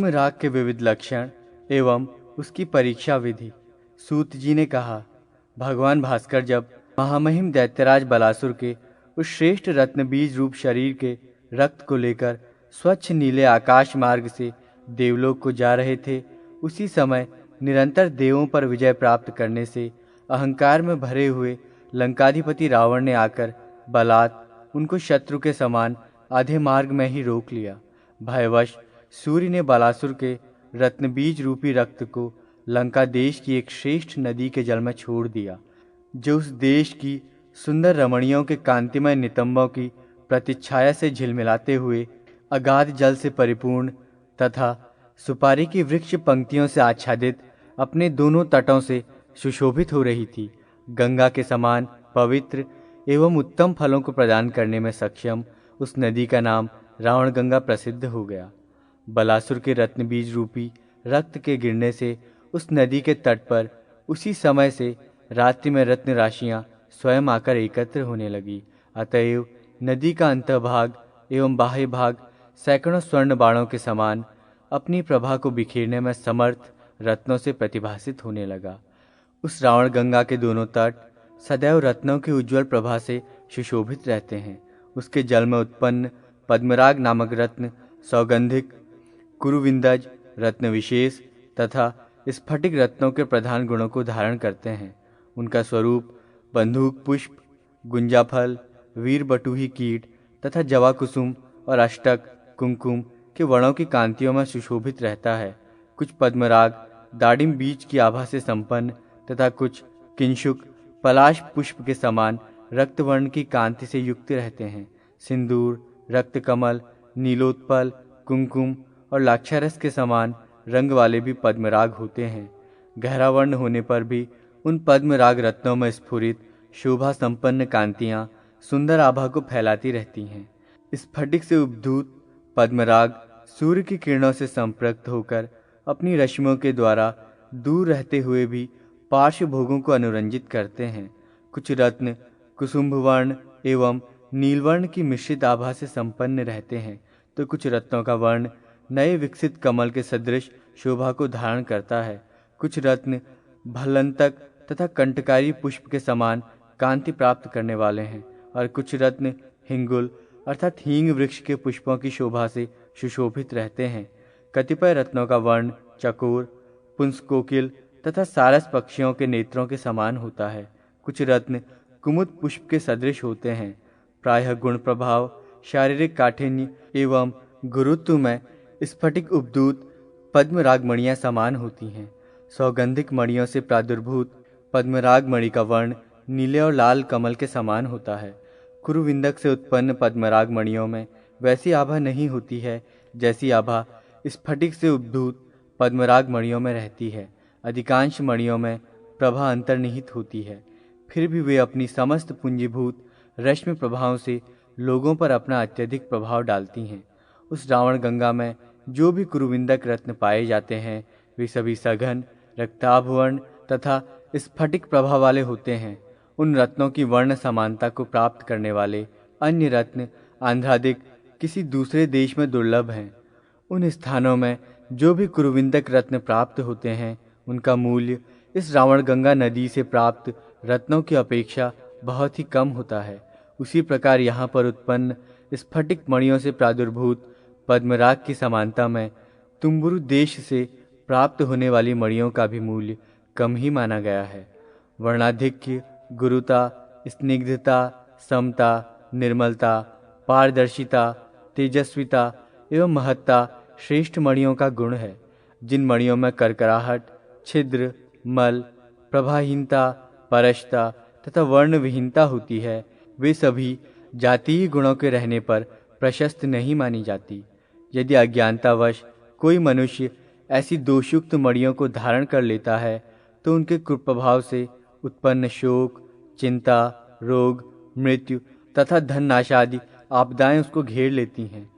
पद्मराग के विविध लक्षण एवं उसकी परीक्षा विधि। सूत जी ने कहा, भगवान भास्कर जब महामहिम दैत्यराज बलासुर के उस श्रेष्ठ रत्न बीज रूप शरीर के रक्त को लेकर स्वच्छ नीले आकाश मार्ग से देवलोक को जा रहे थे, उसी समय निरंतर देवों पर विजय प्राप्त करने से अहंकार में भरे हुए लंकाधिपति रावण ने आकर बलात् उनको शत्रु के समान आधे मार्ग में ही रोक लिया। भयवश सूर्य ने बलासुर के रत्नबीज रूपी रक्त को लंका देश की एक श्रेष्ठ नदी के जल में छोड़ दिया, जो उस देश की सुंदर रमणियों के कांतिमय नितंबों की प्रतिच्छाया से झिलमिलाते हुए अगाध जल से परिपूर्ण तथा सुपारी की वृक्ष पंक्तियों से आच्छादित अपने दोनों तटों से सुशोभित हो रही थी। गंगा के समान पवित्र एवं उत्तम फलों को प्रदान करने में सक्षम उस नदी का नाम रावण गंगा प्रसिद्ध हो गया। बलासुर के रत्नबीज रूपी रक्त के गिरने से उस नदी के तट पर उसी समय से रात्रि में रत्न राशियां स्वयं आकर एकत्र होने लगी। अतएव नदी का अंतभाग एवं बाह्य भाग सैकड़ों स्वर्ण बाणों के समान अपनी प्रभा को बिखेरने में समर्थ रत्नों से प्रतिभासित होने लगा। उस रावण गंगा के दोनों तट सदैव रत्नों की उज्ज्वल प्रभा से सुशोभित रहते हैं। उसके जल में उत्पन्न पद्मराग नामक रत्न सौगंधिक, कुरुविंदज रत्न विशेष तथा स्फटिक रत्नों के प्रधान गुणों को धारण करते हैं। उनका स्वरूप बंदूक पुष्प, गुंजाफल, वीर बटुही कीट तथा जवा कुसुम और अष्टक कुमकुम के वर्णों की कांतियों में सुशोभित रहता है। कुछ पद्मराग दाडिम बीज की आभा से संपन्न तथा कुछ किंशुक पलाश पुष्प के समान रक्तवर्ण की कांति से युक्त रहते हैं। सिंदूर, रक्तकमल, नीलोत्पल, कुमकुम और लाक्षारस के समान रंग वाले भी पद्मराग होते हैं। गहरा वर्ण होने पर भी उन पद्मराग रत्नों में स्फुरित शोभा संपन्न कांतियां सुंदर आभा को फैलाती रहती हैं। स्फटिक से उद्भूत पद्मराग सूर्य की किरणों से संपृक्त होकर अपनी रश्मियों के द्वारा दूर रहते हुए भी पार्श्व भोगों को अनुरंजित करते हैं। कुछ रत्न कुसुम्भवर्ण एवं नीलवर्ण की मिश्रित आभा से संपन्न रहते हैं, तो कुछ रत्नों का वर्ण नए विकसित कमल के सदृश शोभा को धारण करता है। कुछ रत्न भल्लंतक तथा कंटकारी पुष्प के समान कांति प्राप्त करने वाले हैं और कुछ रत्न हिंगुल अर्थात हींग वृक्ष के पुष्पों की शोभा से सुशोभित रहते हैं। कतिपय रत्नों का वर्ण चकोर, पुंसकोकिल तथा सारस पक्षियों के नेत्रों के समान होता है। कुछ रत्न कुमुद पुष्प के सदृश होते हैं। प्रायः गुण प्रभाव, शारीरिक काठिन्य एवं गुरुत्व में स्फटिक उपदूत पद्मराग मणियां समान होती हैं। सौगंधिक मणियों से प्रादुर्भूत पद्मराग मणि का वर्ण नीले और लाल कमल के समान होता है। कुरुविंदक से उत्पन्न पद्मराग मणियों में वैसी आभा नहीं होती है जैसी आभा स्फटिक से उद्भूत पद्मराग मणियों में रहती है। अधिकांश मणियों में प्रभा अंतर्निहित होती है, फिर भी वे अपनी समस्त पूंजीभूत रश्मि प्रभावों से लोगों पर अपना अत्यधिक प्रभाव डालती हैं। उस रावण गंगा में जो भी कुरुविंदक रत्न पाए जाते हैं वे सभी सघन, रक्ताभ वर्ण तथा स्फटिक प्रभा वाले होते हैं। उन रत्नों की वर्ण समानता को प्राप्त करने वाले अन्य रत्न आंध्रादिक किसी दूसरे देश में दुर्लभ हैं। उन स्थानों में जो भी कुरुविंदक रत्न प्राप्त होते हैं उनका मूल्य इस रावण गंगा नदी से प्राप्त रत्नों की अपेक्षा बहुत ही कम होता है। उसी प्रकार यहाँ पर उत्पन्न स्फटिक मणियों से प्रादुर्भूत पद्मराग की समानता में तुम्बुरु देश से प्राप्त होने वाली मणियों का भी मूल्य कम ही माना गया है। वर्णाधिक्य, गुरुता, स्निग्धता, समता, निर्मलता, पारदर्शिता, तेजस्विता एवं महत्ता श्रेष्ठ मणियों का गुण है। जिन मणियों में करकराहट, छिद्र, मल, प्रभाहीनता, परशता तथा वर्णविहीनता होती है वे सभी जातीय गुणों के रहने पर प्रशस्त नहीं मानी जाती। यदि अज्ञानतावश कोई मनुष्य ऐसी दोषयुक्त मणियों को धारण कर लेता है तो उनके कुप्रभाव से उत्पन्न शोक, चिंता, रोग, मृत्यु तथा धन नाश आदि आपदाएं उसको घेर लेती हैं।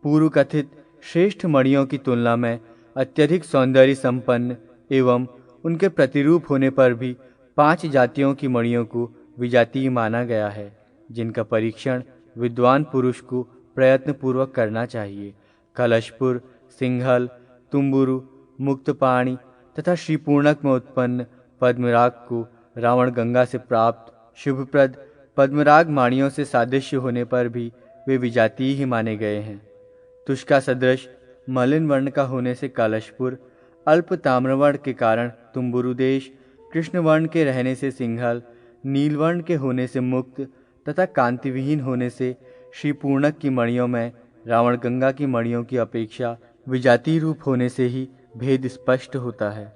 पूर्व कथित श्रेष्ठ मणियों की तुलना में अत्यधिक सौंदर्य संपन्न एवं उनके प्रतिरूप होने पर भी 5 जातियों की मणियों को विजातीय माना गया है, जिनका परीक्षण विद्वान पुरुष को प्रयत्नपूर्वक करना चाहिए। कलशपुर, सिंघल, तुम्बुरु, मुक्तपाणी तथा श्रीपूर्णक में उत्पन्न पद्मराग को रावण गंगा से प्राप्त शुभप्रद पद्मराग माणियों से सादृश्य होने पर भी वे विजातीय ही माने गए हैं। तुष का सदृश मलिन वर्ण का होने से कलशपुर, अल्प ताम्रवर्ण के कारण तुम्बुरु देश, कृष्ण वर्ण के रहने से सिंघल, नीलवर्ण के होने से मुक्त तथा कांतिविहीन होने से श्रीपूर्णक की मणियों में रावण गंगा की मणियों की अपेक्षा विजातीय रूप होने से ही भेद स्पष्ट होता है।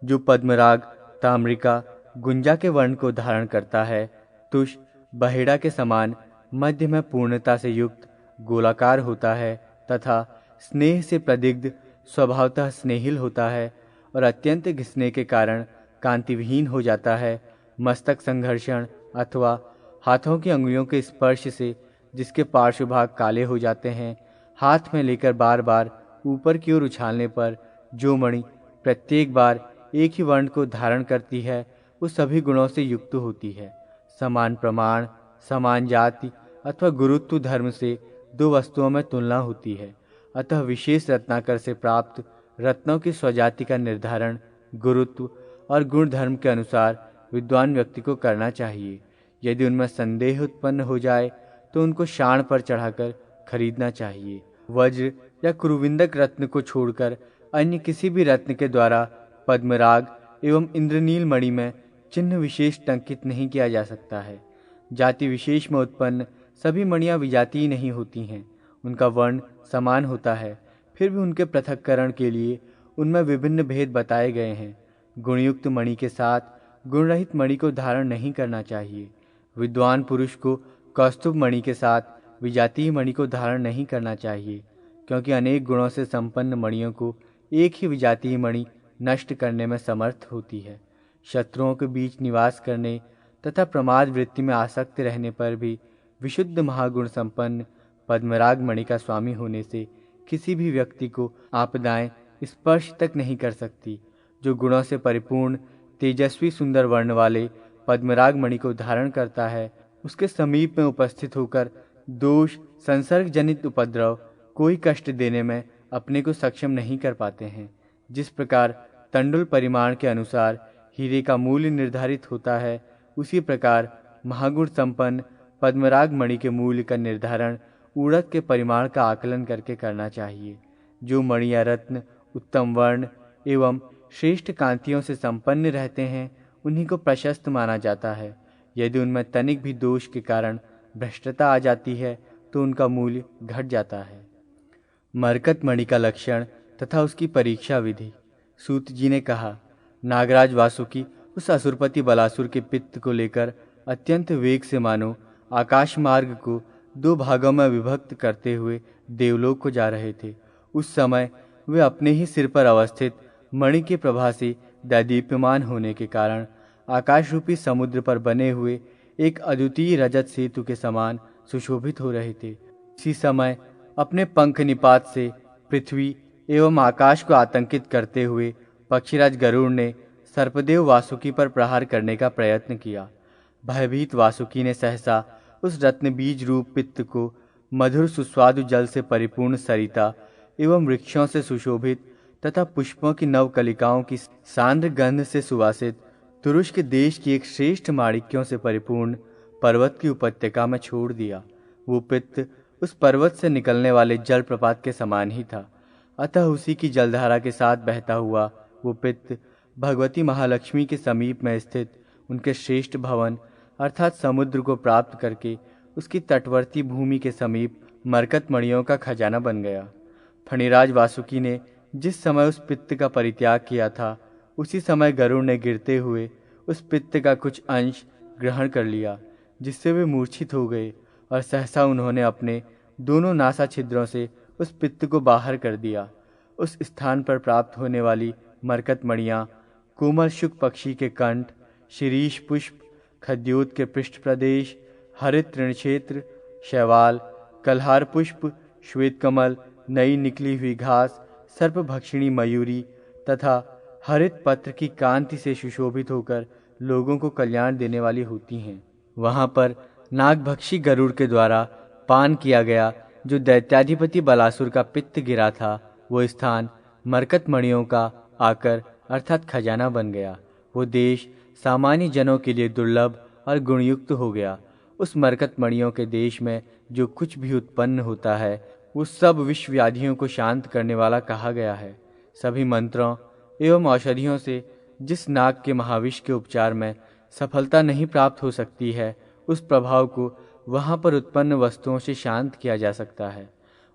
जो पद्मराग ताम्रिका गुंजा के वर्ण को धारण करता है, तुष बहेड़ा के समान मध्य में पूर्णता से युक्त गोलाकार होता है तथा स्नेह से प्रदिग्ध स्वभावतः स्नेहिल होता है और अत्यंत घिसने के कारण कांतिविहीन हो जाता है। मस्तक संघर्षण अथवा हाथों की अंगुलियों के स्पर्श से जिसके पार्श्व भाग काले हो जाते हैं, हाथ में लेकर बार बार ऊपर की ओर उछालने पर जो मणि प्रत्येक बार एक ही वर्ण को धारण करती है, वो सभी गुणों से युक्त होती है। समान प्रमाण, समान जाति अथवा गुरुत्व धर्म से दो वस्तुओं में तुलना होती है। अतः विशेष रत्नाकर से प्राप्त रत्नों की स्वजाति का निर्धारण गुरुत्व और गुण धर्म के अनुसार विद्वान व्यक्ति को करना चाहिए। यदि उनमें संदेह उत्पन्न हो जाए तो उनको शाण पर चढ़ाकर खरीदना चाहिए। वज्र या कुरुविंदक रत्न को छोड़कर अन्य किसी भी रत्न के द्वारा पद्मराग एवं इंद्रनील मणि में चिन्ह विशेष टंकित नहीं किया जा सकता है। जाति विशेष में उत्पन्न सभी मणियां विजातीय नहीं होती हैं। उनका वर्ण समान होता है, फिर भी उनके पृथक्करण के लिए उनमें विभिन्न भेद बताए गए हैं। गुणयुक्त मणि के साथ गुणरहित मणि को धारण नहीं करना चाहिए। विद्वान पुरुष को कौस्तुभ मणि के साथ विजातीय मणि को धारण नहीं करना चाहिए, क्योंकि अनेक गुणों से संपन्न मणियों को एक ही विजातीय मणि नष्ट करने में समर्थ होती है। शत्रुओं के बीच निवास करने तथा प्रमाद वृत्ति में आसक्त रहने पर भी विशुद्ध महागुण संपन्न पद्मराग मणि का स्वामी होने से किसी भी व्यक्ति को आपदाएं स्पर्श तक नहीं कर सकती। जो गुणों से परिपूर्ण तेजस्वी सुंदर वर्ण वाले पद्मराग मणि को धारण करता है, उसके समीप में उपस्थित होकर दोष संसर्ग जनित उपद्रव कोई कष्ट देने में अपने को सक्षम नहीं कर पाते हैं। जिस प्रकार तंडुल परिमाण के अनुसार हीरे का मूल्य निर्धारित होता है, उसी प्रकार महागुण संपन्न पद्मराग मणि के मूल्य का निर्धारण उड़द के परिमाण का आकलन करके करना चाहिए। जो मणि या रत्न उत्तम वर्ण एवं श्रेष्ठ कांतियों से संपन्न रहते हैं, उन्हीं को प्रशस्त माना जाता है। यदि उनमें तनिक भी दोष के कारण भ्रष्टता आ जाती है तो उनका मूल्य घट जाता है। मरकत मणि का लक्षण तथा उसकी परीक्षा विधि। सूत जी ने कहा, नागराज वासुकी उस असुरपति बलासुर के पित्त को लेकर अत्यंत वेग से मानो आकाश मार्ग को दो भागों में विभक्त करते हुए देवलोक को जा रहे थे। उस समय वे अपने ही सिर पर अवस्थित मणि के प्रभा से दैदीप्यमान होने के कारण आकाश रूपी समुद्र पर बने हुए एक अद्वितीय रजत सेतु के समान सुशोभित हो रहे थे। इसी समय अपने पंख निपात से पृथ्वी एवं आकाश को आतंकित करते हुए पक्षीराज गरुड़ ने सर्पदेव वासुकी पर प्रहार करने का प्रयत्न किया। भयभीत वासुकी ने सहसा उस रत्न बीज रूप पित्त को मधुर सुस्वादु जल से परिपूर्ण सरिता एवं वृक्षों से सुशोभित तथा पुष्पों की नव कलिकाओं की सांद्र गंध से सुवासित तुरुष्क के देश की एक श्रेष्ठ माणिक्यों से परिपूर्ण पर्वत की उपत्यका में छोड़ दिया। वो पित्त उस पर्वत से निकलने वाले जल प्रपात के समान ही था। अतः उसी की जलधारा के साथ बहता हुआ वो पित्त भगवती महालक्ष्मी के समीप में स्थित उनके श्रेष्ठ भवन अर्थात समुद्र को प्राप्त करके उसकी तटवर्ती भूमि के समीप मरकत मणियों का खजाना बन गया। फणिराज वासुकी ने जिस समय उस पित्त का परित्याग किया था, उसी समय गरुड़ ने गिरते हुए उस पित्त का कुछ अंश ग्रहण कर लिया, जिससे वे मूर्छित हो गए और सहसा उन्होंने अपने दोनों नासा छिद्रों से उस पित्त को बाहर कर दिया। उस स्थान पर प्राप्त होने वाली मरकत मणियाँ कोमल शुक पक्षी के कंठ, शिरीष पुष्प, खद्योत के पृष्ठ प्रदेश, हरित तृणक्षेत्र, शैवाल, कल्हार पुष्प, श्वेत कमल, नई निकली हुई घास, सर्पभक्षिणी मयूरी तथा हरित पत्र की कांति से सुशोभित होकर लोगों को कल्याण देने वाली होती हैं। वहाँ पर नागभक्षी गरुड़ के द्वारा पान किया गया जो दैत्याधिपति बलासुर का पित्त गिरा था, वो स्थान मरकत मणियों का आकर अर्थात खजाना बन गया। वो देश सामान्य जनों के लिए दुर्लभ और गुणयुक्त हो गया। उस मरकत मणियों के देश में जो कुछ भी उत्पन्न होता है वो सब विश्व व्याधियों को शांत करने वाला कहा गया है। सभी मंत्रों एवं औषधियों से जिस नाग के महाविष के उपचार में सफलता नहीं प्राप्त हो सकती है, उस प्रभाव को वहाँ पर उत्पन्न वस्तुओं से शांत किया जा सकता है।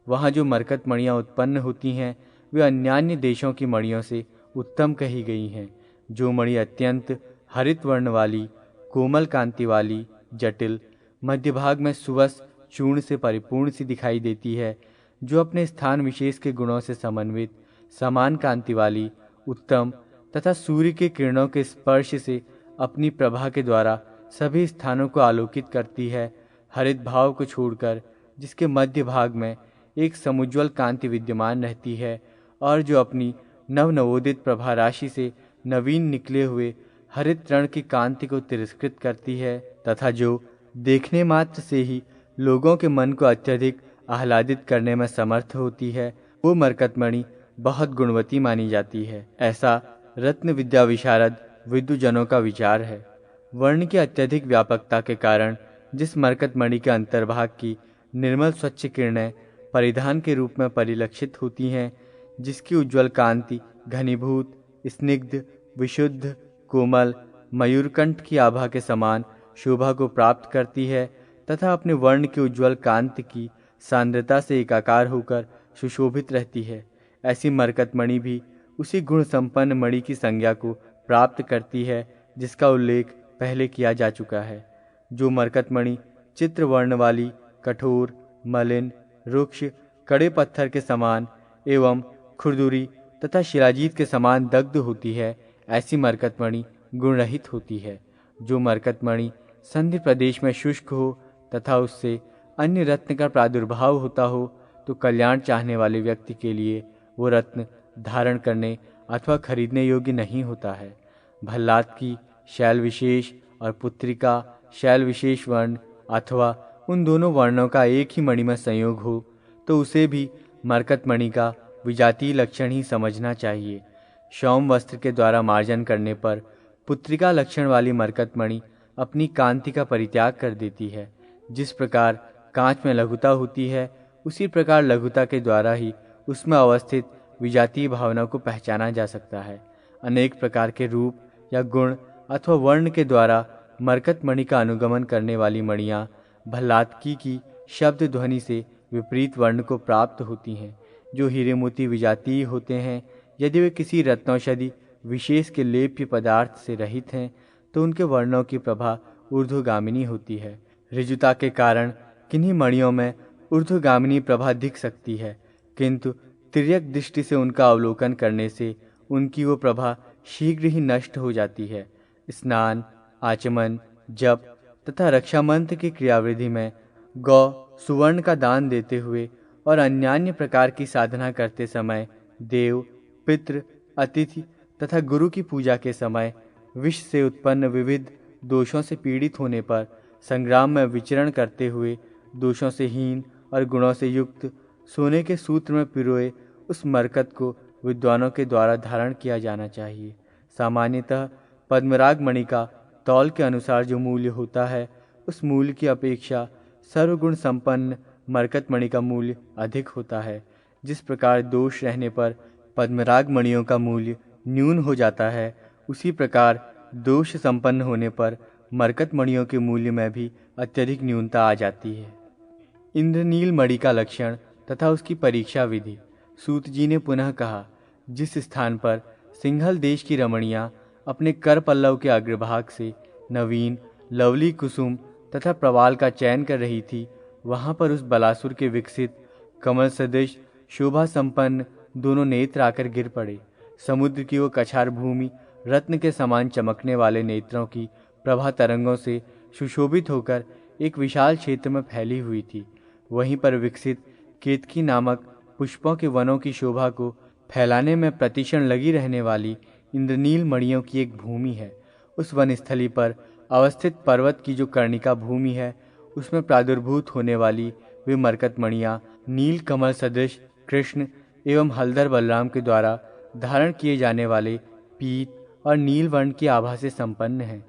वहाँ जो मरकत मणियाँ उत्पन्न होती हैं वे अन्यान्य देशों की मणियों से उत्तम कही गई हैं। जो मणि अत्यंत हरित वर्ण वाली, कोमल कांति वाली, जटिल, मध्य भाग में सुवस चूर्ण से परिपूर्ण सी दिखाई देती है, जो अपने स्थान विशेष के गुणों से समन्वित, समान कांति वाली, उत्तम तथा सूर्य के किरणों के स्पर्श से अपनी प्रभा के द्वारा सभी स्थानों को आलोकित करती है, हरित भाव को छोड़कर, जिसके मध्य भाग में एक समुज्वल कांति विद्यमान रहती है और जो अपनी नवनवोदित प्रभा राशि से नवीन निकले हुए हरित रण की कांति को तिरस्कृत करती है, तथा जो देखने मात्र से ही लोगों के मन को अत्यधिक आह्लादित करने में समर्थ होती है, वो मरकतमणि बहुत गुणवती मानी जाती है। ऐसा रत्न विद्या विशारद विद्वजनों का विचार है। वर्ण की अत्यधिक व्यापकता के कारण जिस मरकतमणि के अंतर्भाग की निर्मल स्वच्छ किरणें परिधान के रूप में परिलक्षित होती हैं, जिसकी उज्ज्वल कांति घनीभूत, स्निग्ध, विशुद्ध, कोमल, मयूरकंठ की आभा के समान शोभा को प्राप्त करती है तथा अपने वर्ण की उज्ज्वल कांति की सांद्रता से एकाकार होकर सुशोभित रहती है, ऐसी मरकतमणि भी उसी गुण संपन्न मणि की संज्ञा को प्राप्त करती है जिसका उल्लेख पहले किया जा चुका है। जो मरकतमणि चित्रवर्ण वाली, कठोर, मलिन, रुक्ष, कड़े पत्थर के समान एवं खुरदुरी तथा शिलाजीत के समान दग्ध होती है, ऐसी मरकतमणि गुणरहित होती है। जो मरकतमणि संधि प्रदेश में शुष्क हो तथा उससे अन्य रत्न का प्रादुर्भाव होता हो, तो कल्याण चाहने वाले व्यक्ति के लिए वो रत्न धारण करने अथवा खरीदने योग्य नहीं होता है। भल्लाद की शैल विशेष और पुत्रिका शैल विशेष वर्ण अथवा उन दोनों वर्णों का एक ही मणि में संयोग हो तो उसे भी मरकतमणि का विजातीय लक्षण ही समझना चाहिए। शौम वस्त्र के द्वारा मार्जन करने पर पुत्रिका लक्षण वाली मरकतमणि अपनी कांति का परित्याग कर देती है। जिस प्रकार कांच में लघुता होती है, उसी प्रकार लघुता के द्वारा ही उसमें अवस्थित विजातीय भावना को पहचाना जा सकता है। अनेक प्रकार के रूप या गुण अथवा वर्ण के द्वारा मरकतमणि का अनुगमन करने वाली मणियाँ भल्लादकी की शब्द ध्वनि से विपरीत वर्ण को प्राप्त होती हैं। जो हीरे मोती विजातीय होते हैं, यदि वे किसी रत्नौषधि विशेष के लेप्य पदार्थ से रहित हैं, तो उनके वर्णों की प्रभा ऊर्ध्वगामिनी होती है। ऋजुता के कारण किन्हीं मणियों में ऊर्ध्वगामिनी प्रभा दिख सकती है, किंतु तिर्यक दृष्टि से उनका अवलोकन करने से उनकी वो प्रभा शीघ्र ही नष्ट हो जाती है। स्नान, आचमन, जप तथा रक्षामंत्र की क्रियाविधि में गौ सुवर्ण का दान देते हुए और अन्यान्य प्रकार की साधना करते समय, देव, पितृ, अतिथि तथा गुरु की पूजा के समय विष से उत्पन्न विविध दोषों से पीड़ित होने पर संग्राम में विचरण करते हुए दोषों से हीन और गुणों से युक्त सोने के सूत्र में पिरोए उस मरकत को विद्वानों के द्वारा धारण किया जाना चाहिए। सामान्यतः पद्मराग मणि का तौल के अनुसार जो मूल्य होता है, उस मूल्य की अपेक्षा सर्वगुण संपन्न मरकत मणि का मूल्य अधिक होता है। जिस प्रकार दोष रहने पर पद्मराग मणियों का मूल्य न्यून हो जाता है, उसी प्रकार दोष संपन्न होने पर मरकत मणियों के मूल्य में भी अत्यधिक न्यूनता आ जाती है। इंद्रनील मणि का लक्षण तथा उसकी परीक्षा विधि। सूत जी ने पुनः कहा, जिस स्थान पर सिंहल देश की रमणियाँ अपने कर पल्लव के अग्रभाग से नवीन लवली कुसुम तथा प्रवाल का चयन कर रही थी, वहाँ पर उस बलासुर के विकसित कमल सदृश शोभा संपन्न दोनों नेत्र आकर गिर पड़े। समुद्र की वो कछार भूमि रत्न के समान चमकने वाले नेत्रों की प्रभा तरंगों से सुशोभित होकर एक विशाल क्षेत्र में फैली हुई थी। वहीं पर विकसित केतकी नामक पुष्पों के वनों की शोभा को फैलाने में प्रतिक्षण लगी रहने वाली इंद्रनील मणियों की एक भूमि है। उस वनस्थली पर अवस्थित पर्वत की जो कर्णिका भूमि है, उसमें प्रादुर्भूत होने वाली वे मरकत मणियाँ नील कमल सदृश कृष्ण एवं हलधर बलराम के द्वारा धारण किए जाने वाले पीत और नील वर्ण की आभा से संपन्न है।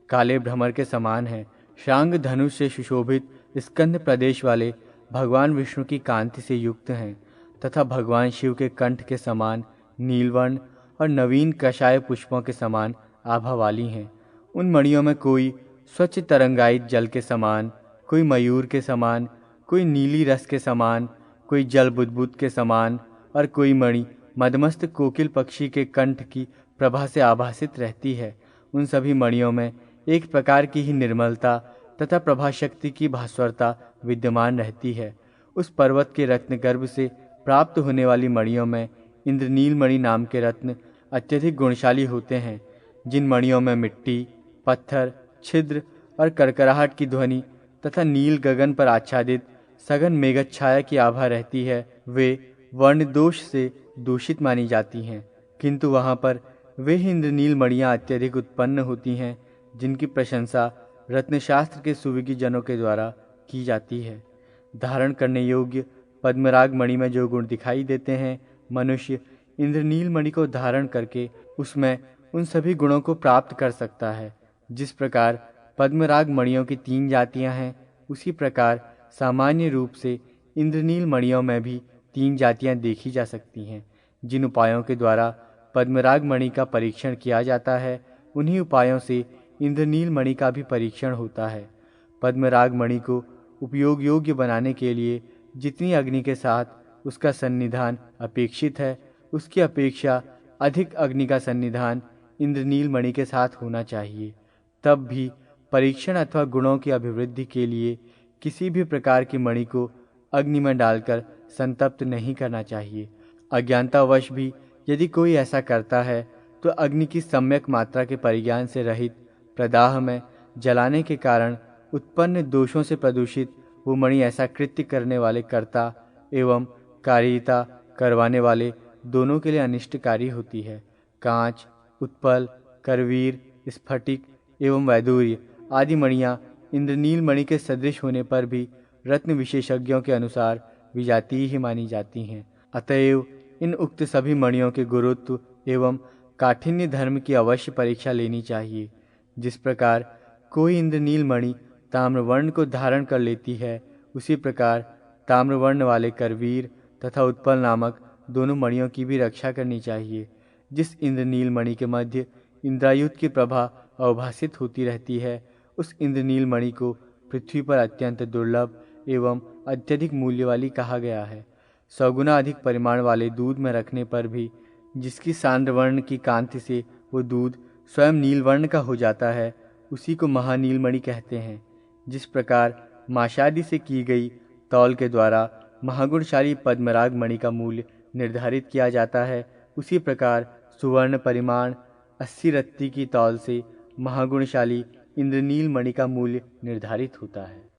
काले भ्रमर के समान है। शांग धनुष से सुशोभित स्कंद प्रदेश वाले भगवान विष्णु की कांति से युक्त हैं तथा भगवान शिव के कंठ के समान नीलवर्ण और नवीन कषाय पुष्पों के समान आभा वाली हैं। उन मणियों में कोई स्वच्छ तरंगायित जल के समान, कोई मयूर के समान, कोई नीली रस के समान, कोई जल बुदबुद के समान और कोई मणि मदमस्त कोकिल पक्षी के कंठ की प्रभा से आभासित रहती है। उन सभी मणियों में एक प्रकार की ही निर्मलता तथा प्रभा शक्ति की भास्वरता विद्यमान रहती है। उस पर्वत के रत्न गर्भ से प्राप्त होने वाली मणियों में इंद्रनील मणि नाम के रत्न अत्यधिक गुणशाली होते हैं। जिन मणियों में मिट्टी, पत्थर, छिद्र और करकराहट की ध्वनि तथा नील गगन पर आच्छादित सघन मेघछाया की आभा रहती है, वे वर्ण दोष से दूषित मानी जाती हैं, किंतु वहाँ पर वे ही इंद्रनील मणियाँ अत्यधिक उत्पन्न होती हैं जिनकी प्रशंसा रत्नशास्त्र के सुविज्ञ जनों के द्वारा की जाती है। धारण करने योग्य पद्मराग मणि में जो गुण दिखाई देते हैं, मनुष्य इंद्रनील मणि को धारण करके उसमें उन सभी गुणों को प्राप्त कर सकता है। जिस प्रकार पद्मराग मणियों की 3 जातियां हैं, उसी प्रकार सामान्य रूप से इंद्रनील मणियों में भी 3 जातियां देखी जा सकती हैं। जिन उपायों के द्वारा पद्मराग मणि का परीक्षण किया जाता है, उन्हीं उपायों से इंद्रनील मणि का भी परीक्षण होता है। पद्मराग मणि को उपयोग योग्य बनाने के लिए जितनी अग्नि के साथ उसका सन्निधान अपेक्षित है, उसकी अपेक्षा अधिक अग्नि का सन्निधान इंद्रनील मणि के साथ होना चाहिए। तब भी परीक्षण अथवा गुणों की अभिवृद्धि के लिए किसी भी प्रकार की मणि को अग्नि में डालकर संतप्त नहीं करना चाहिए। अज्ञानतावश भी यदि कोई ऐसा करता है तो अग्नि की सम्यक मात्रा के परिज्ञान से रहित प्रदाह में जलाने के कारण उत्पन्न दोषों से प्रदूषित वो मणि ऐसा कृत्य करने वाले कर्ता एवं कारिता करवाने वाले दोनों के लिए अनिष्टकारी होती है। कांच, उत्पल, करवीर, स्फटिक एवं वैदूर्य आदि मणियाँ इंद्रनील मणि के सदृश होने पर भी रत्न विशेषज्ञों के अनुसार विजातीय ही मानी जाती हैं। अतएव इन उक्त सभी मणियों के गुरुत्व एवं काठिन्य धर्म की अवश्य परीक्षा लेनी चाहिए। जिस प्रकार कोई इंद्रनील मणि ताम्रवर्ण को धारण कर लेती है, उसी प्रकार ताम्रवर्ण वाले करवीर तथा उत्पल नामक दोनों मणियों की भी रक्षा करनी चाहिए। जिस इंद्रनील मणि के मध्य इंद्रायुध की प्रभा अवभासित होती रहती है, उस इंद्रनील मणि को पृथ्वी पर अत्यंत दुर्लभ एवं अत्यधिक मूल्य वाली कहा गया है। 100 गुना अधिक परिमाण वाले दूध में रखने पर भी जिसकी सांद्रवर्ण की कांति से वो दूध स्वयं नीलवर्ण का हो जाता है, उसी को महानीलमणि कहते हैं। जिस प्रकार माशादी से की गई तौल के द्वारा महागुणशाली पद्मराग मणि का मूल्य निर्धारित किया जाता है, उसी प्रकार सुवर्ण परिमाण 80 रत्ती की तौल से महागुणशाली इंद्रनील मणि का मूल्य निर्धारित होता है।